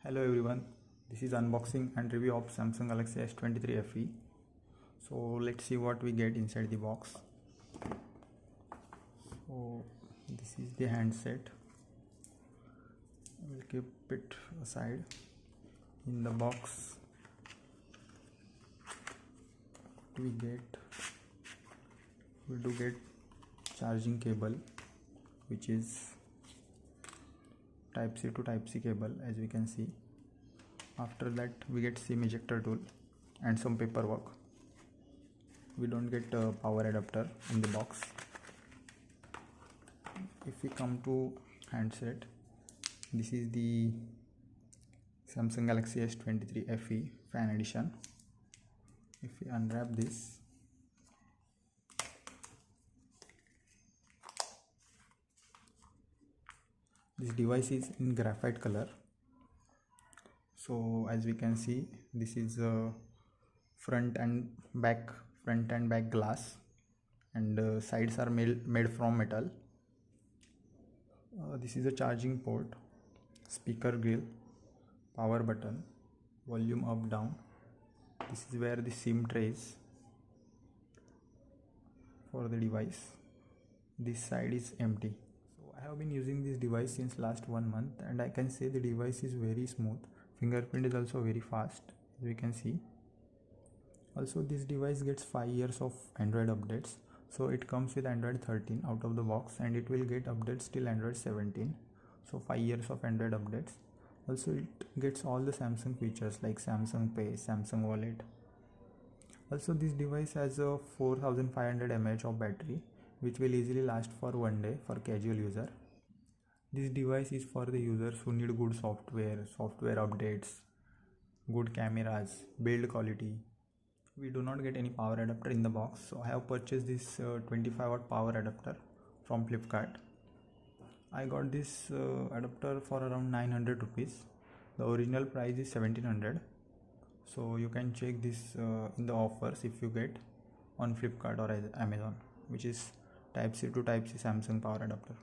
Hello everyone, this is unboxing and review of Samsung Galaxy S23 FE. So let's see what we get inside the box. So this is the handset. We'll keep it aside. In the box we do get charging cable, which is Type C to Type C cable, as we can see. After that we get SIM ejector tool and some paperwork. We don't get a power adapter in the box. If we come to handset, this is the Samsung Galaxy S23 FE fan edition. If we unwrap this, this device is in graphite color. So as we can see, this is a front and back glass, and sides are made from metal. This is a charging port, speaker grill, power button, volume up down. This is where the SIM tray is for the device. This side is empty. So I have been using this device since last 1 month, and I can say the device is very smooth. Fingerprint is also very fast, as we can see. Also, this device gets 5 years of Android updates. So it comes with Android 13 out of the box, and it will get updates till Android 17. So 5 years of Android updates. Also, it gets all the Samsung features like Samsung Pay, Samsung Wallet. Also, this device has a 4500 mAh of battery, which will easily last for 1 day for casual user. This device is for the users who need good software updates, good cameras, build quality. We do not get any power adapter in the box, so I have purchased this 25-watt power adapter from Flipkart. I got this adapter for around 900 rupees. The original price is 1700. So you can check this in the offers if you get on Flipkart or Amazon, which is Type C to Type C Samsung power adapter.